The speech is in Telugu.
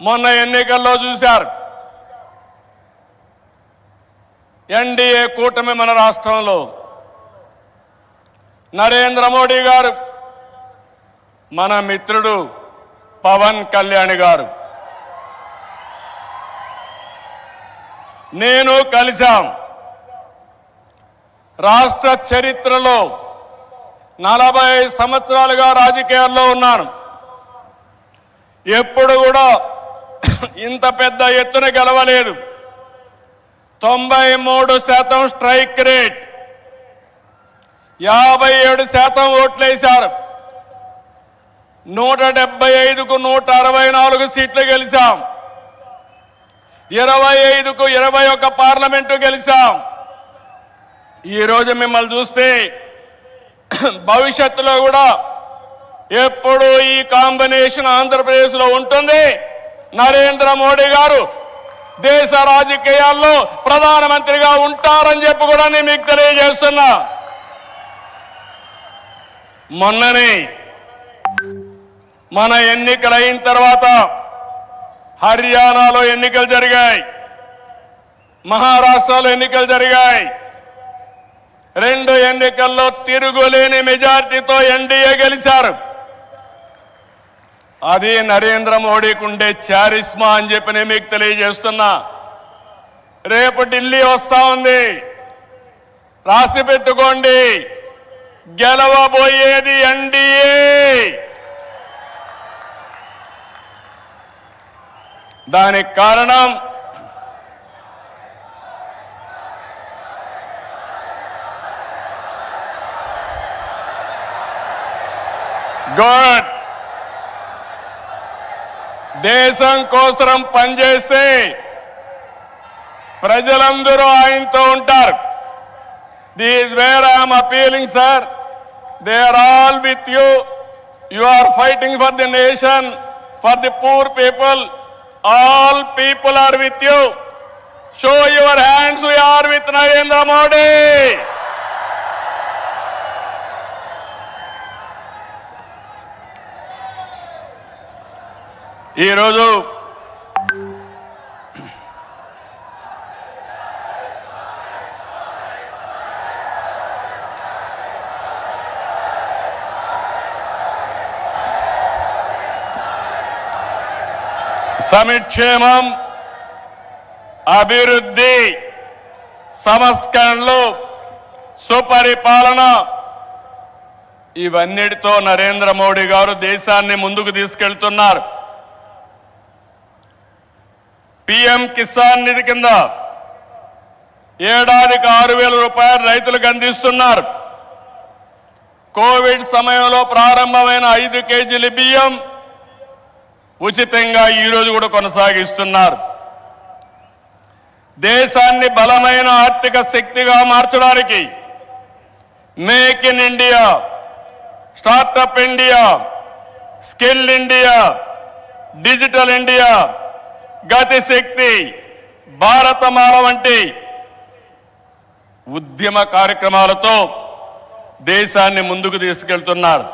మొన్న ఎన్నికల్లో చూశారు. ఎన్డీఏ కూటమి మన రాష్ట్రంలో నరేంద్ర మోడీ గారు, మన మిత్రుడు పవన్ కళ్యాణ్ గారు, నేను కలిశాం. రాష్ట్ర చరిత్రలో 40 సంవత్సరాలుగా రాజకీయాల్లో ఉన్నాను. ఎప్పుడు కూడా ఇంత పెద్ద ఎత్తున గెలవలేదు. 93% స్ట్రైక్ రేట్, 57% ఓట్లేశారు. 175కు 164 సీట్లు గెలిచాం. 25కు 21 పార్లమెంటు గెలిచాం. ఈరోజు మిమ్మల్ని చూస్తే భవిష్యత్తులో కూడా ఎప్పుడు ఈ కాంబినేషన్ ఆంధ్రప్రదేశ్లో ఉంటుంది. నరేంద్ర మోడీ గారు దేశ రాజకీయాల్లో ప్రధానమంత్రిగా ఉంటారని చెప్పి కూడా నేను మీకు తెలియజేస్తున్నా. మొన్ననే మన ఎన్నికలు అయిన తర్వాత హర్యానాలో ఎన్నికలు జరిగాయి, మహారాష్ట్రలో ఎన్నికలు జరిగాయి. 2 ఎన్నికల్లో తిరుగులేని మెజార్టీతో ఎన్డీఏ గెలిచారు. అది నరేంద్ర మోడీకి ఉండే చారిస్మా అని చెప్పి నేను మీకు తెలియజేస్తున్నా. రేపు ఢిల్లీ వస్తా ఉంది, రాసి పెట్టుకోండి. గెలవబోయేది ఎన్డీఏ. దానికి కారణం గుడ్, దేశం కోసం పనిచేస్తే ప్రజలందరూ ఆయనతో ఉంటారు. This is where I'm appealing sir. They are all with you. You are fighting for the nation, for the poor people. All people are with you. Show your hands. We are with Narendra Modi. ఈరోజు సంక్షేమం, అభివృద్ధి, సంస్కరణలు, సుపరిపాలన, ఇవన్నిటితో నరేంద్ర మోడీ గారు దేశాన్ని ముందుకు తీసుకెళ్తున్నారు. పీఎం కిసాన్ నిధి కింద ఏడాదికి 6,000 రూపాయలు రైతులకు అందిస్తున్నారు. కోవిడ్ సమయంలో ప్రారంభమైన 5 కేజీల బియ్యం ఉచితంగా ఈరోజు కూడా కొనసాగిస్తున్నారు. దేశాన్ని బలమైన ఆర్థిక శక్తిగా మార్చడానికి make in India, startup India, skill India, digital India, Gatishakti, Bharatmala వంటి ఉద్యమ కార్యక్రమాలతో దేశాన్ని ముందుకు తీసుకెళ్తున్నారు.